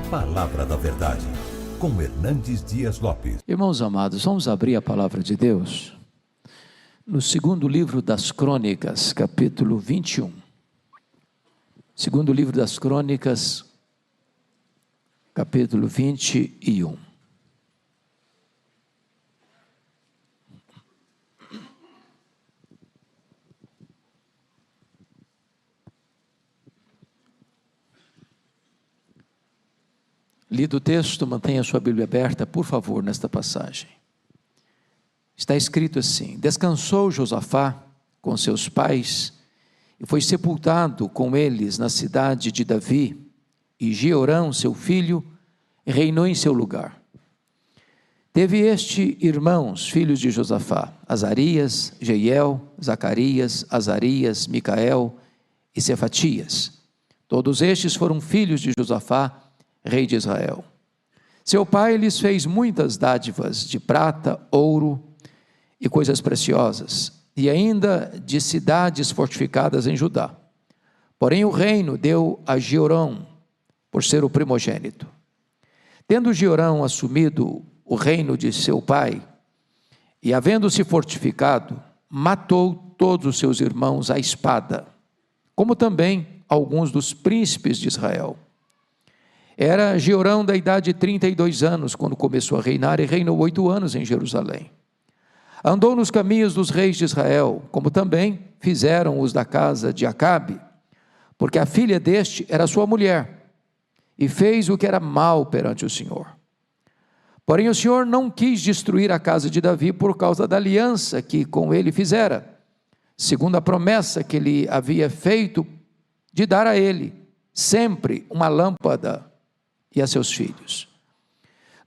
Palavra da Verdade, com Hernandes Dias Lopes. Irmãos amados, vamos abrir a palavra de Deus no segundo livro das Crônicas, capítulo 21. Segundo livro das Crônicas, capítulo 21. Lido o texto, mantenha a sua Bíblia aberta, por favor, nesta passagem. Está escrito assim: descansou Josafá com seus pais e foi sepultado com eles na cidade de Davi, e Jeorão, seu filho, reinou em seu lugar. Teve este irmãos, filhos de Josafá: Azarias, Jeiel, Zacarias, Azarias, Micael e Cefatias. Todos estes foram filhos de Josafá, rei de Israel. Seu pai lhes fez muitas dádivas de prata, ouro e coisas preciosas, e ainda de cidades fortificadas em Judá. Porém o reino deu a Jeorão, por ser o primogênito. Tendo Jeorão assumido o reino de seu pai, e havendo-se fortificado, matou todos os seus irmãos à espada, como também alguns dos príncipes de Israel. Era Jeorão da idade de 32 anos, quando começou a reinar, e reinou 8 anos em Jerusalém. Andou nos caminhos dos reis de Israel, como também fizeram os da casa de Acabe, porque a filha deste era sua mulher, e fez o que era mal perante o Senhor. Porém o Senhor não quis destruir a casa de Davi por causa da aliança que com ele fizera, segundo a promessa que ele havia feito de dar a ele sempre uma lâmpada e a seus filhos.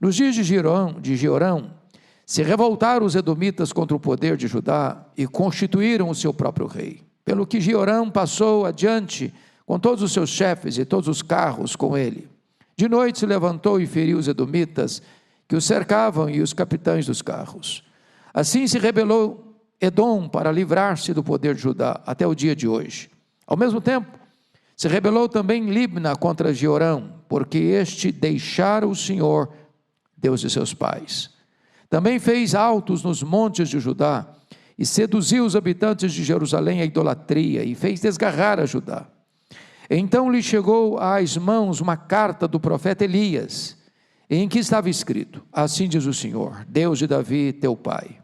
Nos dias de Jeorão, se revoltaram os edomitas contra o poder de Judá e constituíram o seu próprio rei. Pelo que Jeorão passou adiante com todos os seus chefes e todos os carros com ele. De noite se levantou e feriu os edomitas que os cercavam e os capitães dos carros. Assim se rebelou Edom para livrar-se do poder de Judá até o dia de hoje. Ao mesmo tempo, se rebelou também Libna contra Jeorão, porque este deixara o Senhor, Deus de seus pais. Também fez altos nos montes de Judá, e seduziu os habitantes de Jerusalém à idolatria, e fez desgarrar a Judá. Então lhe chegou às mãos uma carta do profeta Elias, em que estava escrito: assim diz o Senhor, Deus de Davi, teu pai: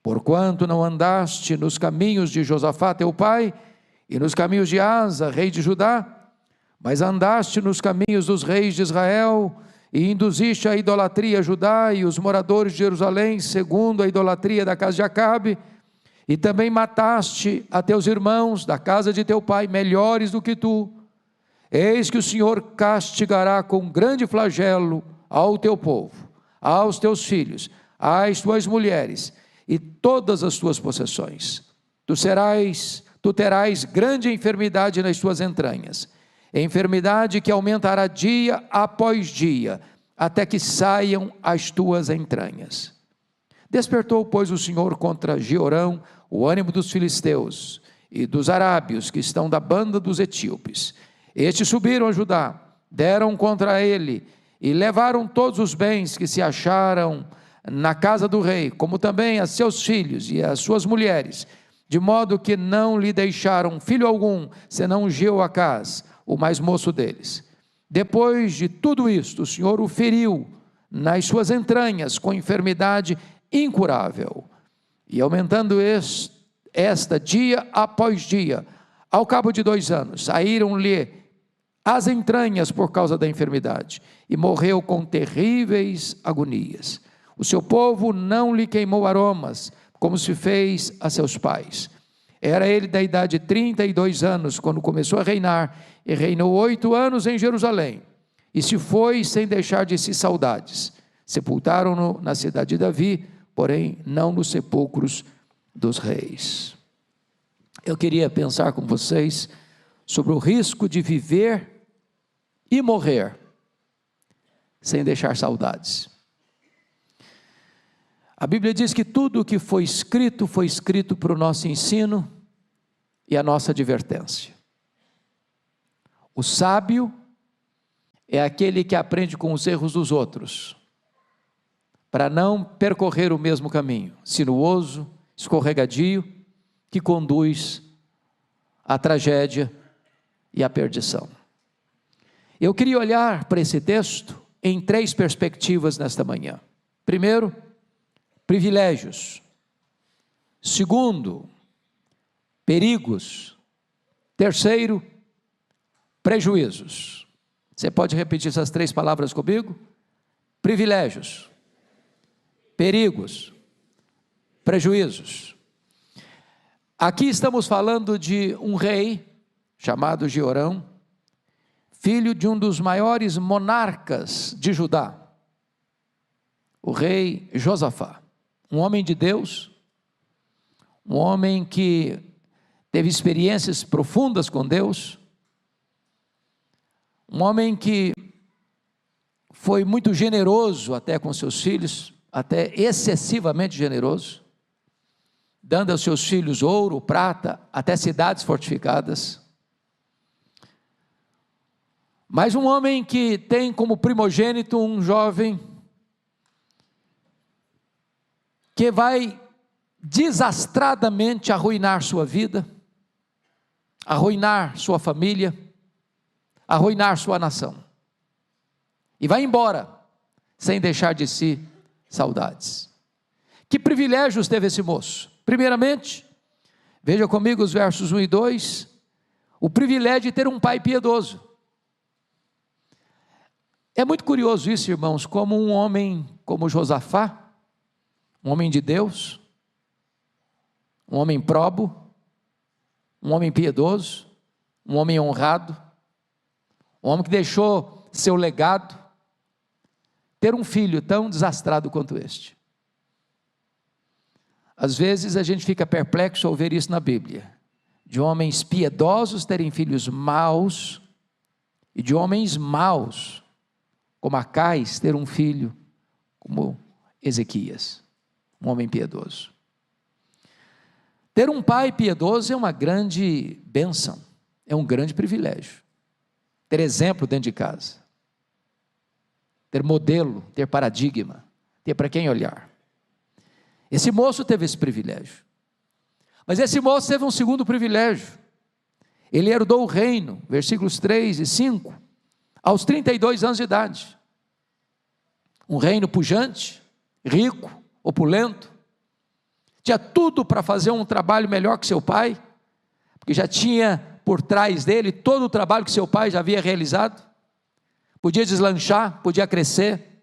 porquanto não andaste nos caminhos de Josafá, teu pai, e nos caminhos de Asa, rei de Judá, mas andaste nos caminhos dos reis de Israel, e induziste a idolatria a Judá e os moradores de Jerusalém, segundo a idolatria da casa de Acabe, e também mataste a teus irmãos da casa de teu pai, melhores do que tu. Eis que o Senhor castigará com grande flagelo ao teu povo, aos teus filhos, às tuas mulheres e todas as tuas possessões. Tu terás grande enfermidade nas tuas entranhas, enfermidade que aumentará dia após dia, até que saiam as tuas entranhas. Despertou, pois, o Senhor contra Jeorão o ânimo dos filisteus e dos arábios que estão da banda dos etíopes. Estes subiram a Judá, deram contra ele e levaram todos os bens que se acharam na casa do rei, como também a seus filhos e as suas mulheres, de modo que não lhe deixaram filho algum, senão Jeoacás, o mais moço deles. Depois de tudo isto, o Senhor o feriu nas suas entranhas com enfermidade incurável, e aumentando esta dia após dia, ao cabo de 2 anos, saíram-lhe as entranhas por causa da enfermidade, e morreu com terríveis agonias. O seu povo não lhe queimou aromas, como se fez a seus pais. Era ele da idade de 32 anos, quando começou a reinar, e reinou 8 anos em Jerusalém, e se foi sem deixar de si saudades. Sepultaram-no na cidade de Davi, porém não nos sepulcros dos reis. Eu queria pensar com vocês sobre o risco de viver e morrer sem deixar saudades. A Bíblia diz que tudo o que foi escrito para o nosso ensino e a nossa advertência. O sábio, é aquele que aprende com os erros dos outros, para não percorrer o mesmo caminho, sinuoso, escorregadio, que conduz à tragédia e à perdição. Eu queria olhar para esse texto em 3 perspectivas nesta manhã. Primeiro, privilégios. Segundo, perigos. Terceiro, prejuízos. Você pode repetir essas 3 palavras comigo? Privilégios, perigos, prejuízos. Aqui estamos falando de um rei chamado Jeorão, filho de um dos maiores monarcas de Judá, o rei Josafá, um homem de Deus, um homem que teve experiências profundas com Deus, um homem que foi muito generoso até com seus filhos, até excessivamente generoso, dando aos seus filhos ouro, prata, até cidades fortificadas. Mas um homem que tem como primogênito um jovem que vai desastradamente arruinar sua vida, arruinar sua família, arruinar sua nação, e vai embora, sem deixar de si saudades. Que privilégios teve esse moço? Primeiramente, veja comigo os versos 1 e 2, o privilégio de ter um pai piedoso. É muito curioso isso, irmãos, como um homem como Josafá, um homem de Deus, um homem probo, um homem piedoso, um homem honrado, um homem que deixou seu legado, ter um filho tão desastrado quanto este. Às vezes a gente fica perplexo ao ver isso na Bíblia, de homens piedosos terem filhos maus, e de homens maus, como Acais, ter um filho como Ezequias, um homem piedoso. Ter um pai piedoso é uma grande bênção, é um grande privilégio. Ter exemplo dentro de casa, ter modelo, ter paradigma, ter para quem olhar. Esse moço teve esse privilégio, mas esse moço teve um segundo privilégio. Ele herdou o reino, versículos 3 e 5, aos 32 anos de idade. Um reino pujante, rico, opulento, tinha tudo para fazer um trabalho melhor que seu pai, porque já tinha por trás dele todo o trabalho que seu pai já havia realizado, podia deslanchar, podia crescer,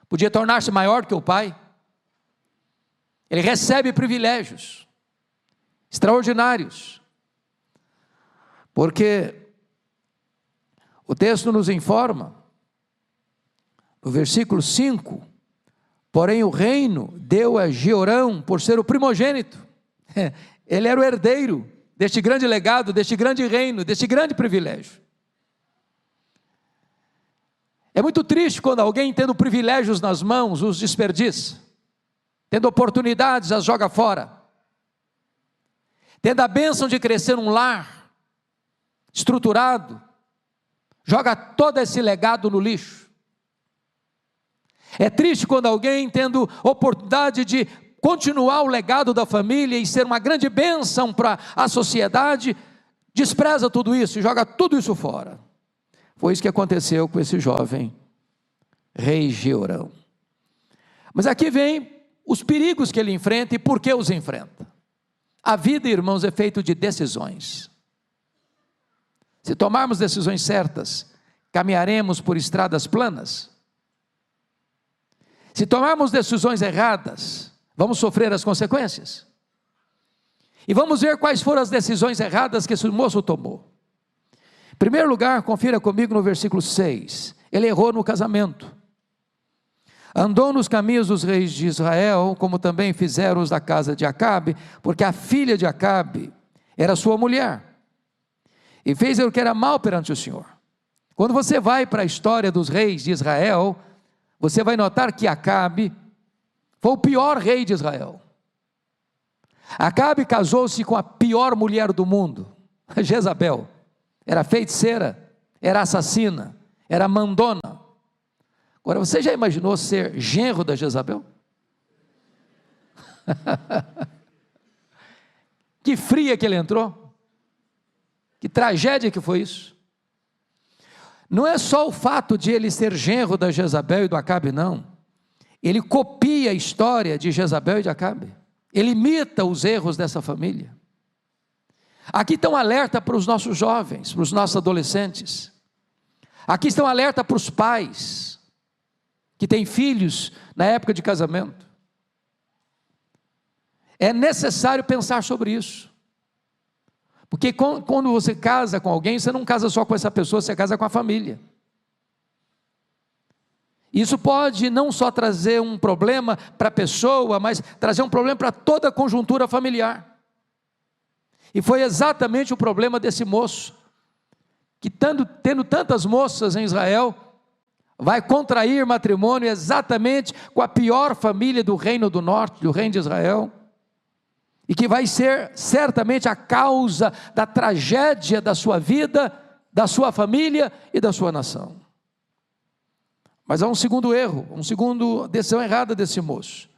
podia tornar-se maior que o pai. Ele recebe privilégios extraordinários, porque o texto nos informa, no versículo 5, porém o reino deu a Jeorão por ser o primogênito, ele era o herdeiro deste grande legado, deste grande reino, deste grande privilégio. É muito triste quando alguém, tendo privilégios nas mãos, os desperdiça, tendo oportunidades, as joga fora, tendo a bênção de crescer num lar estruturado, joga todo esse legado no lixo. É triste quando alguém, tendo oportunidade de continuar o legado da família e ser uma grande bênção para a sociedade, despreza tudo isso e joga tudo isso fora. Foi isso que aconteceu com esse jovem rei Jeorão. Mas aqui vem os perigos que ele enfrenta e por que os enfrenta. A vida, irmãos, é feita de decisões. Se tomarmos decisões certas, caminharemos por estradas planas. Se tomarmos decisões erradas, vamos sofrer as consequências. E vamos ver quais foram as decisões erradas que esse moço tomou. Em primeiro lugar, confira comigo no versículo 6. Ele errou no casamento. Andou nos caminhos dos reis de Israel, como também fizeram os da casa de Acabe, porque a filha de Acabe era sua mulher. E fez o que era mal perante o Senhor. Quando você vai para a história dos reis de Israel, você vai notar que Acabe foi o pior rei de Israel. Acabe casou-se com a pior mulher do mundo, Jezabel. Era feiticeira, era assassina, era mandona. Agora, você já imaginou ser genro da Jezabel? Que fria que ele entrou, que tragédia que foi isso. Não é só o fato de ele ser genro da Jezabel e do Acabe, não. Ele copia a história de Jezabel e de Acabe. Ele imita os erros dessa família. Aqui está um alerta para os nossos jovens, para os nossos adolescentes. Aqui está um alerta para os pais que têm filhos na época de casamento. É necessário pensar sobre isso. Porque quando você casa com alguém, você não casa só com essa pessoa, você casa com a família. Isso pode não só trazer um problema para a pessoa, mas trazer um problema para toda a conjuntura familiar. E foi exatamente o problema desse moço, que tendo tantas moças em Israel, vai contrair matrimônio exatamente com a pior família do reino do norte, do reino de Israel, e que vai ser certamente a causa da tragédia da sua vida, da sua família e da sua nação. Mas há um segundo erro, uma segunda decisão errada desse moço.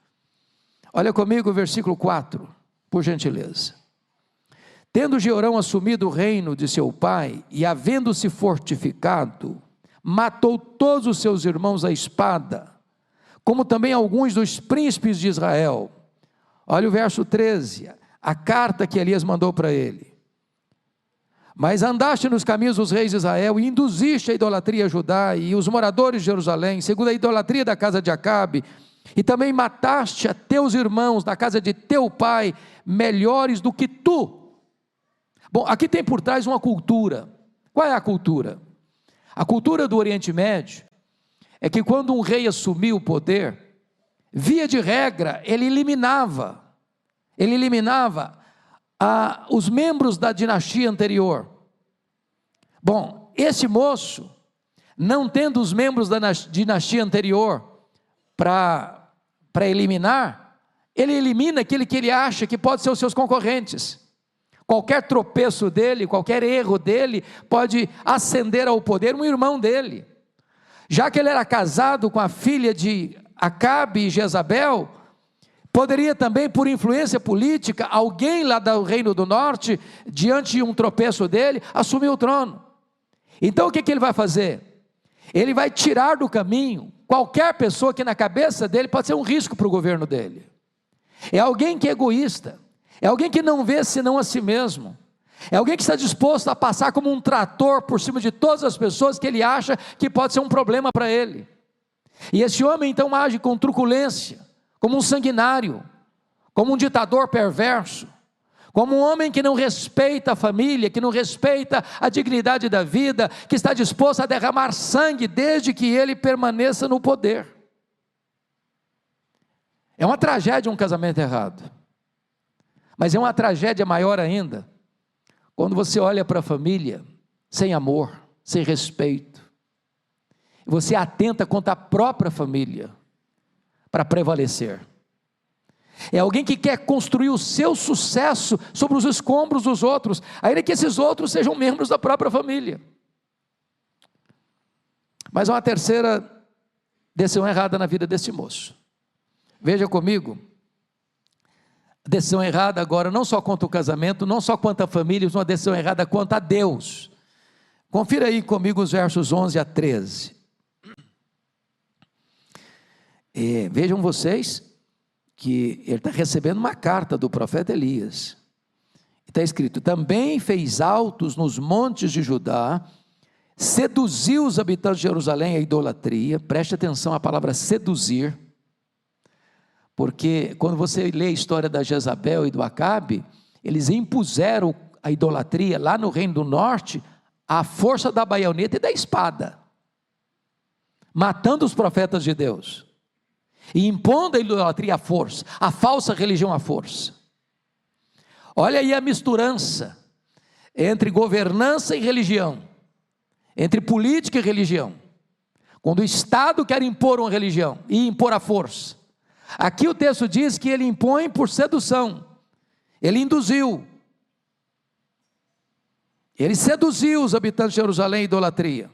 Olha comigo o versículo 4, por gentileza. Tendo Jeorão assumido o reino de seu pai, e havendo-se fortificado, matou todos os seus irmãos à espada, como também alguns dos príncipes de Israel. Olha o verso 13, a carta que Elias mandou para ele. Mas andaste nos caminhos dos reis de Israel, e induziste a idolatria a Judá e os moradores de Jerusalém, segundo a idolatria da casa de Acabe, e também mataste a teus irmãos da casa de teu pai, melhores do que tu. Bom, aqui tem por trás uma cultura. Qual é a cultura? A cultura do Oriente Médio é que quando um rei assumia o poder, via de regra, ele eliminava os membros da dinastia anterior. Bom, esse moço, não tendo os membros da dinastia anterior para eliminar, ele elimina aquele que ele acha que pode ser os seus concorrentes. Qualquer tropeço dele, qualquer erro dele, pode ascender ao poder um irmão dele. Já que ele era casado com a filha de Acabe e Jezabel, poderia também, por influência política, alguém lá do reino do norte, diante de um tropeço dele, assumir o trono. Então o que ele vai fazer? Ele vai tirar do caminho qualquer pessoa que na cabeça dele pode ser um risco para o governo dele. É alguém que é egoísta, é alguém que não vê senão a si mesmo, é alguém que está disposto a passar como um trator por cima de todas as pessoas que ele acha que pode ser um problema para ele. E esse homem então age com truculência, como um sanguinário, como um ditador perverso, como um homem que não respeita a família, que não respeita a dignidade da vida, que está disposto a derramar sangue desde que ele permaneça no poder. É uma tragédia um casamento errado, mas é uma tragédia maior ainda, quando você olha para a família sem amor, sem respeito, você atenta contra a própria família para prevalecer. É alguém que quer construir o seu sucesso sobre os escombros dos outros, ainda que esses outros sejam membros da própria família. Mas há uma terceira decisão errada na vida desse moço. Veja comigo, a decisão errada agora não só quanto ao casamento, não só quanto à família, mas uma decisão errada quanto a Deus. Confira aí comigo os versos 11 a 13. Vejam vocês que ele está recebendo uma carta do profeta Elias. Está escrito: também fez altos nos montes de Judá, seduziu os habitantes de Jerusalém à idolatria. Preste atenção à palavra seduzir, porque quando você lê a história da Jezabel e do Acabe, eles impuseram a idolatria lá no reino do norte, à força da baioneta e da espada, matando os profetas de Deus, e impondo a idolatria à força, a falsa religião à força. Olha aí a misturança entre governança e religião, entre política e religião, quando o Estado quer impor uma religião e impor a força. Aqui o texto diz que ele impõe por sedução, ele induziu, ele seduziu os habitantes de Jerusalém à idolatria.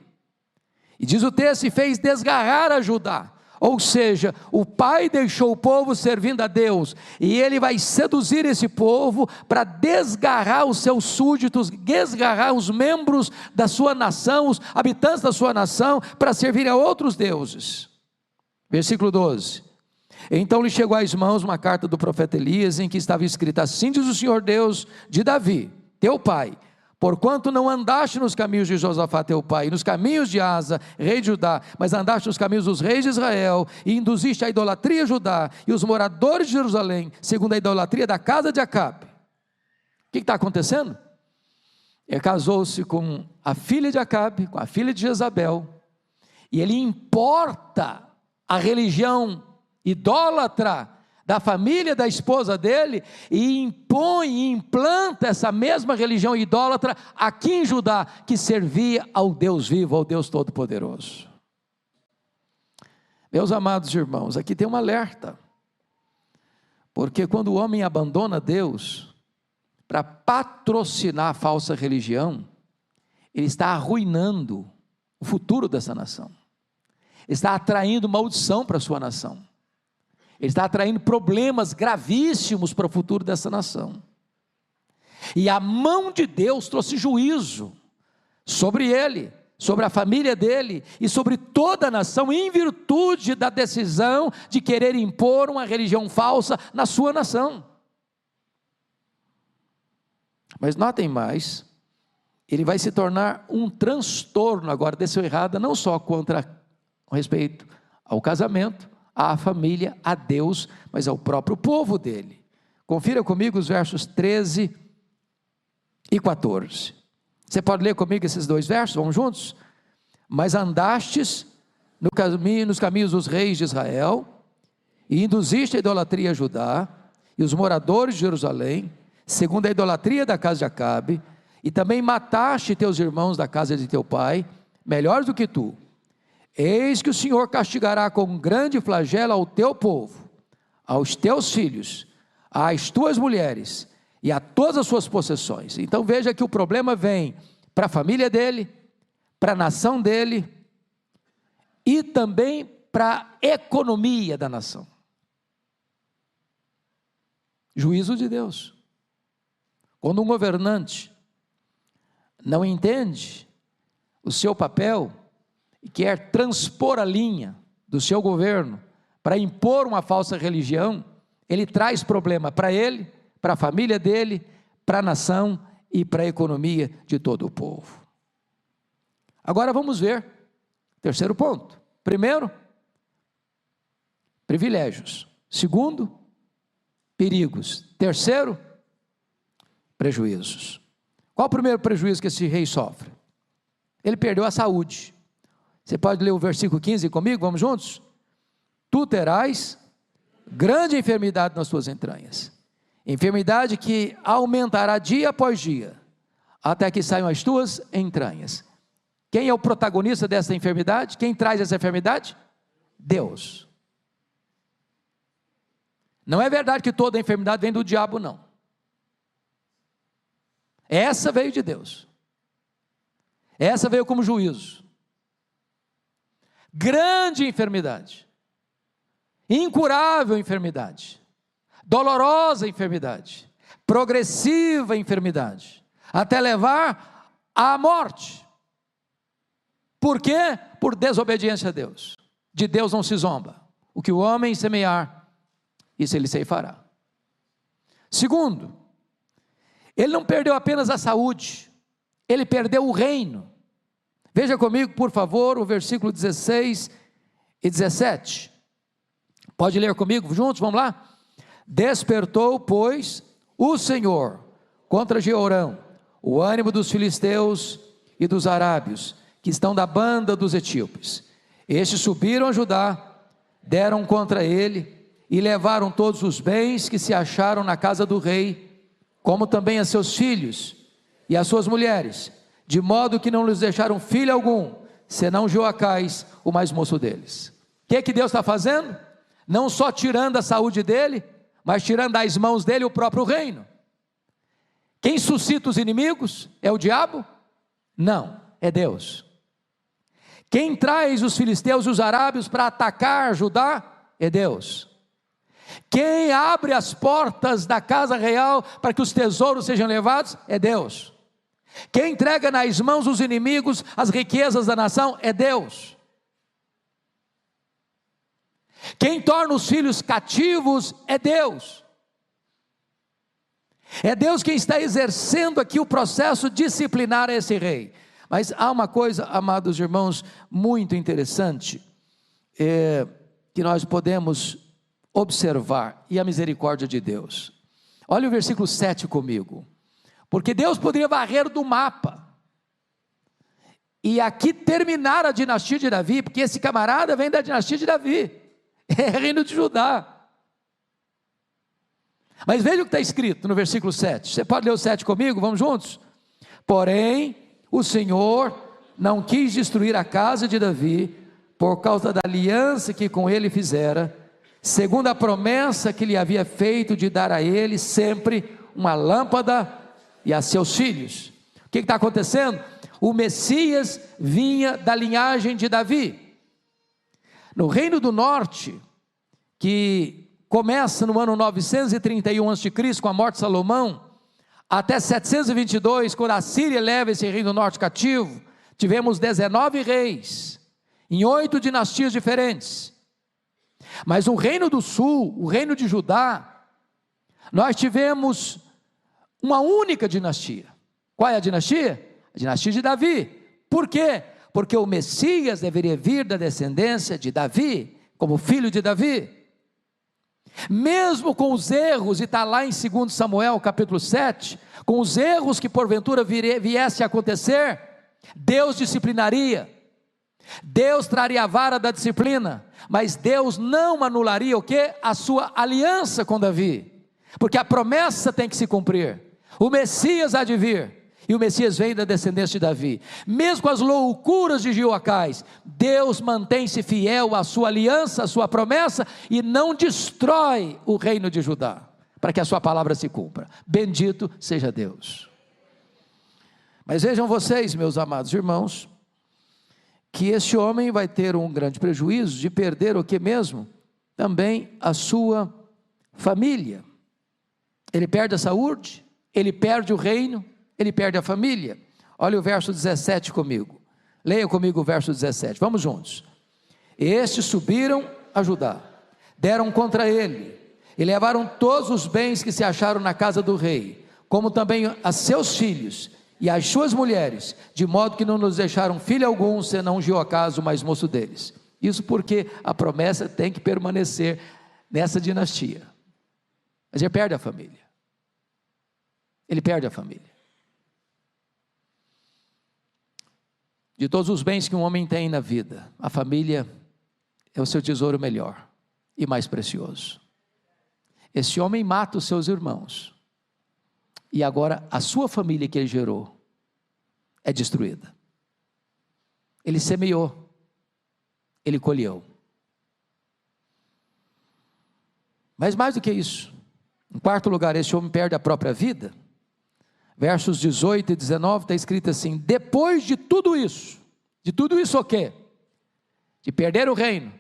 E diz o texto, e fez desgarrar a Judá. Ou seja, o pai deixou o povo servindo a Deus, e ele vai seduzir esse povo para desgarrar os seus súditos, desgarrar os membros da sua nação, os habitantes da sua nação, para servir a outros deuses. Versículo 12. Então lhe chegou às mãos uma carta do profeta Elias, em que estava escrita: assim diz o Senhor Deus de Davi, teu pai: porquanto não andaste nos caminhos de Josafá teu pai, e nos caminhos de Asa, rei de Judá, mas andaste nos caminhos dos reis de Israel, e induziste a idolatria a Judá, e os moradores de Jerusalém, segundo a idolatria da casa de Acabe. O que está acontecendo? Ele casou-se com a filha de Acabe, com a filha de Jezabel, e ele importa a religião idólatra da família da esposa dele, e impõe e implanta essa mesma religião idólatra aqui em Judá, que servia ao Deus vivo, ao Deus Todo-Poderoso. Meus amados irmãos, aqui tem um alerta, porque quando o homem abandona Deus para patrocinar a falsa religião, ele está arruinando o futuro dessa nação, está atraindo maldição para a sua nação. Ele está atraindo problemas gravíssimos para o futuro dessa nação. E a mão de Deus trouxe juízo sobre ele, sobre a família dele e sobre toda a nação, em virtude da decisão de querer impor uma religião falsa na sua nação. Mas notem mais, ele vai se tornar um transtorno agora, desceu errada, não só contra com respeito ao casamento, à família, a Deus, mas ao próprio povo dele. Confira comigo os versos 13 e 14. Você pode ler comigo esses dois versos? Vamos juntos? Mas andastes nos caminhos dos reis de Israel, e induziste a idolatria a Judá, e os moradores de Jerusalém, segundo a idolatria da casa de Acabe, e também mataste teus irmãos da casa de teu pai, melhores do que tu. Eis que o Senhor castigará com grande flagelo ao teu povo, aos teus filhos, às tuas mulheres e a todas as suas possessões. Então veja que o problema vem para a família dele, para a nação dele e também para a economia da nação. Juízo de Deus. Quando um governante não entende o seu papel e quer transpor a linha do seu governo para impor uma falsa religião, ele traz problema para ele, para a família dele, para a nação e para a economia de todo o povo. Agora vamos ver, terceiro ponto. Primeiro, privilégios. Segundo, perigos. Terceiro, prejuízos. Qual o primeiro prejuízo que esse rei sofre? Ele perdeu a saúde. Você pode ler o versículo 15 comigo, vamos juntos? Tu terás grande enfermidade nas tuas entranhas, enfermidade que aumentará dia após dia, até que saiam as tuas entranhas. Quem é o protagonista dessa enfermidade? Quem traz essa enfermidade? Deus. Não é verdade que toda enfermidade vem do diabo, não. Essa veio de Deus. Essa veio como juízo. Grande enfermidade, incurável enfermidade, dolorosa enfermidade, progressiva enfermidade, até levar à morte. Por quê? Por desobediência a Deus. De Deus não se zomba. O que o homem semear, isso ele ceifará. Segundo, ele não perdeu apenas a saúde, ele perdeu o reino. Veja comigo, por favor, o versículo 16 e 17. Pode ler comigo juntos, vamos lá? Despertou, pois, o Senhor contra Jeorão o ânimo dos filisteus e dos arábios, que estão da banda dos etíopes. Estes subiram a Judá, deram contra ele, e levaram todos os bens que se acharam na casa do rei, como também a seus filhos e as suas mulheres, de modo que não lhes deixaram filho algum, senão Joacás, o mais moço deles. O que Deus está fazendo? Não só tirando a saúde dele, mas tirando das mãos dele o próprio reino. Quem suscita os inimigos? É o diabo? Não, é Deus. Quem traz os filisteus e os arábios para atacar Judá é Deus. Quem abre as portas da casa real para que os tesouros sejam levados é Deus. Quem entrega nas mãos dos inimigos as riquezas da nação é Deus. Quem torna os filhos cativos é Deus. É Deus quem está exercendo aqui o processo disciplinar esse rei. Mas há uma coisa, amados irmãos, muito interessante, que nós podemos observar, e a misericórdia de Deus. Olha o versículo 7 comigo. Porque Deus poderia varrer do mapa, e aqui terminar a dinastia de Davi, porque esse camarada vem da dinastia de Davi, é reino de Judá. Mas veja o que está escrito no versículo 7, você pode ler o 7 comigo, vamos juntos? Porém, o Senhor não quis destruir a casa de Davi, por causa da aliança que com ele fizera, segundo a promessa que lhe havia feito de dar a ele sempre uma lâmpada e a seus filhos. O que está acontecendo? O Messias vinha da linhagem de Davi. No reino do norte, que começa no ano 931 a.C., com a morte de Salomão, até 722, quando a Síria leva esse reino do norte cativo, tivemos 19 reis, em 8 dinastias diferentes. Mas o reino do sul, o reino de Judá, nós tivemos uma única dinastia. Qual é a dinastia? A dinastia de Davi. Por quê? Porque o Messias deveria vir da descendência de Davi, como filho de Davi. Mesmo com os erros, e está lá em 2 Samuel capítulo 7, com os erros que porventura viesse a acontecer, Deus disciplinaria, Deus traria a vara da disciplina, mas Deus não anularia o quê? A sua aliança com Davi, porque a promessa tem que se cumprir, o Messias há de vir, e o Messias vem da descendência de Davi. Mesmo com as loucuras de Joacás, Deus mantém-se fiel à sua aliança, à sua promessa, e não destrói o reino de Judá, para que a sua palavra se cumpra. Bendito seja Deus. Mas vejam vocês, meus amados irmãos, que este homem vai ter um grande prejuízo de perder o que mesmo? Também a sua família. Ele perde a saúde, ele perde o reino, ele perde a família. Olha o verso 17 comigo, leia comigo o verso 17, vamos juntos. Estes subiram a Judá, deram contra ele, e levaram todos os bens que se acharam na casa do rei, como também a seus filhos, e as suas mulheres, de modo que não nos deixaram filho algum, senão Jeoacás, o mais moço deles. Isso porque a promessa tem que permanecer nessa dinastia. Mas ele perde a família. Ele perde a família. De todos os bens que um homem tem na vida, a família é o seu tesouro melhor e mais precioso. Esse homem mata os seus irmãos, e agora a sua família que ele gerou é destruída. Ele semeou, ele colheu. Mas mais do que isso, em quarto lugar, esse homem perde a própria vida. Versos 18 e 19 está escrito assim: depois de tudo isso o quê? De perder o reino,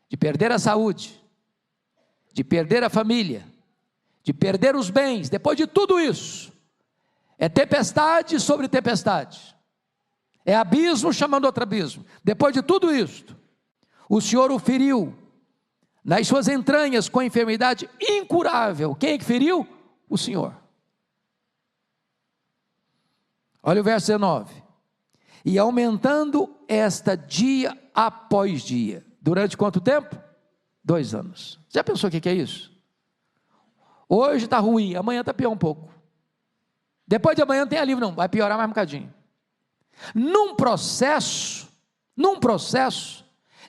de perder a saúde, de perder a família, de perder os bens, depois de tudo isso, é tempestade sobre tempestade, é abismo chamando outro abismo. Depois de tudo isto, o Senhor o feriu nas suas entranhas com enfermidade incurável. Quem é que feriu? O Senhor. Olha o verso 19, e aumentando esta dia após dia, durante quanto tempo? 2 anos. Já pensou o que é isso? Hoje está ruim, amanhã está pior um pouco, depois de amanhã não tem alívio não, vai piorar mais um bocadinho, num processo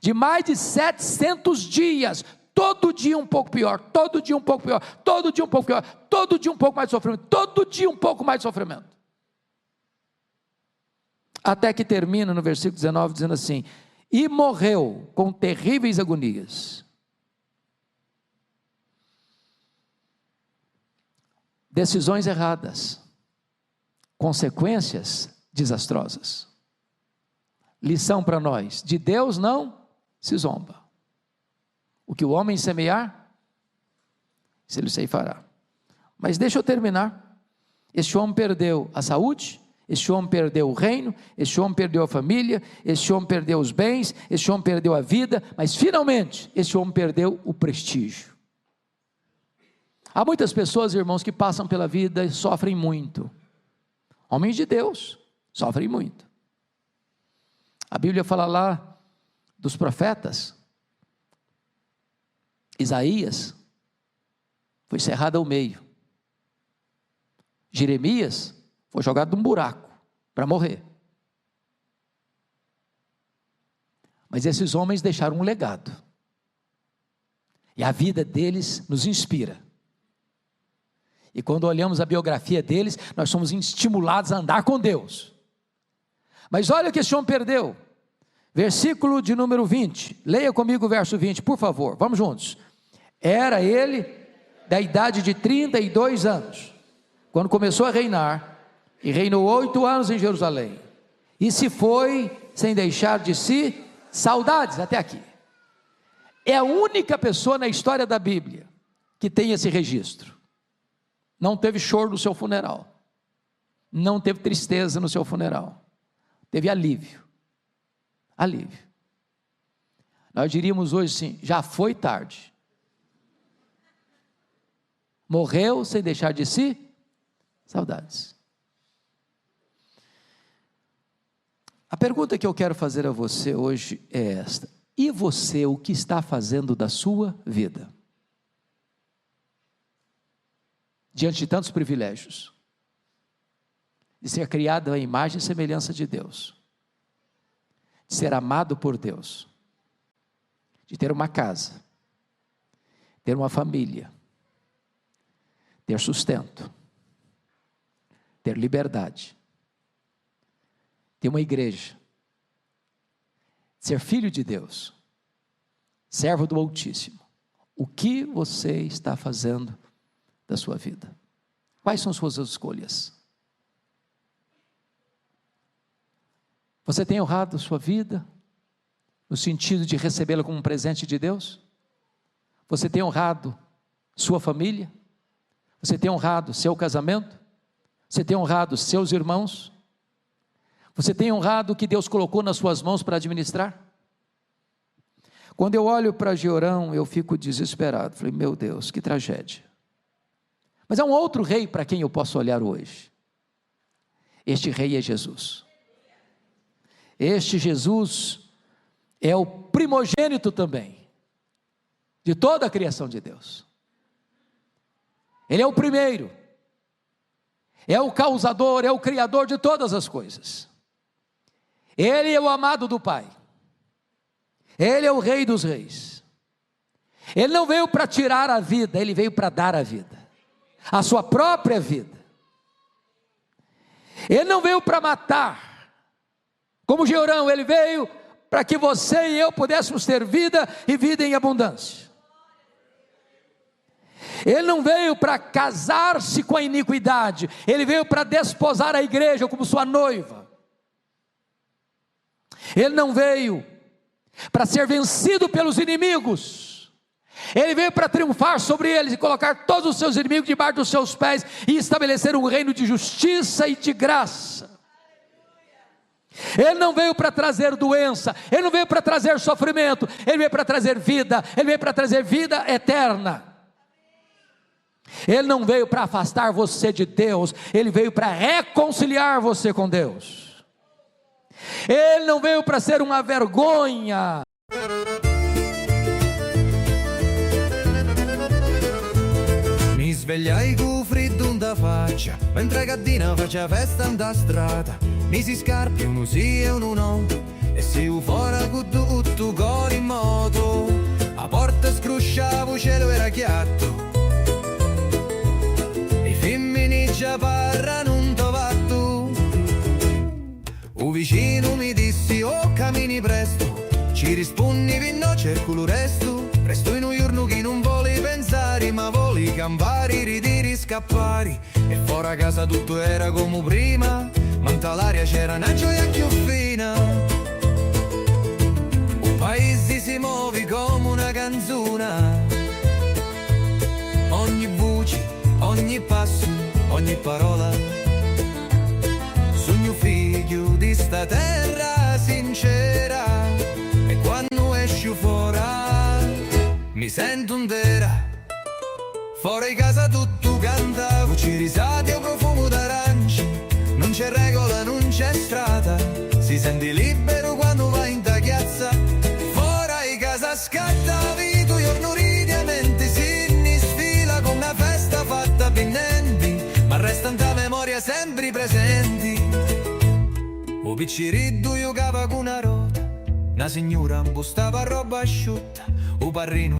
de mais de 700 dias, todo dia um pouco pior, todo dia um pouco pior, todo dia um pouco pior, todo dia um pouco mais de sofrimento, todo dia um pouco mais de sofrimento, até que termina no versículo 19 dizendo assim: e morreu com terríveis agonias. Decisões erradas, consequências desastrosas. Lição para nós: de Deus não se zomba. O que o homem semear, isso ele ceifará. Mas deixa eu terminar. Este homem perdeu a saúde, este homem perdeu o reino, este homem perdeu a família, este homem perdeu os bens, este homem perdeu a vida, mas finalmente, este homem perdeu o prestígio. Há muitas pessoas, irmãos, que passam pela vida e sofrem muito. Homens de Deus sofrem muito. A Bíblia fala lá dos profetas. Isaías foi cerrado ao meio. Jeremias foi jogado num buraco para morrer. Mas esses homens deixaram um legado. E a vida deles nos inspira. E quando olhamos a biografia deles, nós somos estimulados a andar com Deus. Mas olha o que esse homem perdeu. Versículo de número 20. Leia comigo o verso 20, por favor. Vamos juntos. Era ele da idade de 32 anos, quando começou a reinar, e reinou 8 anos em Jerusalém. E se foi sem deixar de si saudades, até aqui. É a única pessoa na história da Bíblia que tem esse registro. Não teve choro no seu funeral. Não teve tristeza no seu funeral. Teve alívio. Alívio. Nós diríamos hoje assim, já foi tarde. Morreu sem deixar de si saudades. A pergunta que eu quero fazer a você hoje é esta: e você, o que está fazendo da sua vida? Diante de tantos privilégios, de ser criado à imagem e semelhança de Deus, de ser amado por Deus, de ter uma casa, ter uma família, ter sustento, ter liberdade, ter uma igreja, ser filho de Deus, servo do Altíssimo. O que você está fazendo da sua vida? Quais são suas escolhas? Você tem honrado sua vida no sentido de recebê-la como um presente de Deus? Você tem honrado sua família? Você tem honrado seu casamento? Você tem honrado seus irmãos? Você tem honrado o que Deus colocou nas suas mãos para administrar? Quando eu olho para Jeorão, eu fico desesperado. Falei, meu Deus, que tragédia. Mas há um outro rei para quem eu posso olhar hoje. Este rei é Jesus. Este Jesus é o primogênito também de toda a criação de Deus. Ele é o primeiro, é o causador, é o criador de todas as coisas. Ele é o amado do Pai. Ele é o Rei dos Reis. Ele não veio para tirar a vida, ele veio para dar a vida, a sua própria vida. Ele não veio para matar, como Jeorão, ele veio para que você e eu pudéssemos ter vida e vida em abundância. Ele não veio para casar-se com a iniquidade, ele veio para desposar a igreja como sua noiva. Ele não veio para ser vencido pelos inimigos, ele veio para triunfar sobre eles e colocar todos os seus inimigos debaixo dos seus pés e estabelecer um reino de justiça e de graça. Ele não veio para trazer doença, ele não veio para trazer sofrimento, ele veio para trazer vida, ele veio para trazer vida eterna. Ele não veio para afastar você de Deus, ele veio para reconciliar você com Deus. Ele não veio para ser uma vergonha. Mi svegliai con freddo da faccia, mentre Caddina faccia festa da strada. Misi scarpe, uno sì e uno no, e si fuori con tutto cor in moto. A porta scrusciavo, il cielo era chiatto, e femmini già parlano un tovatto. Un vicino mi dissi, oh cammini presto, ci rispondi no cerco lo resto. Presto in un giorno che non vuole pensare, ma vuole campare, ridere, scappare. E fuori a casa tutto era come prima, ma l'aria c'era una gioia più fina. ogni passo, ogni parola. Sogno figlio di sta terra sincera, e quando esci fuori mi sento intera. Fuori casa tutto canta, voci risate o profumo d'aranci. Non c'è regola, non c'è strada, si sente libero quando vai in tagliazza. Fuori casa scatta vita, giorno ridi e mente, si sfila con una festa fatta pinnenti, ma resta in memoria sempre presenti. O picciriddu giocava con una rota, una signora impostava roba asciutta, o parrino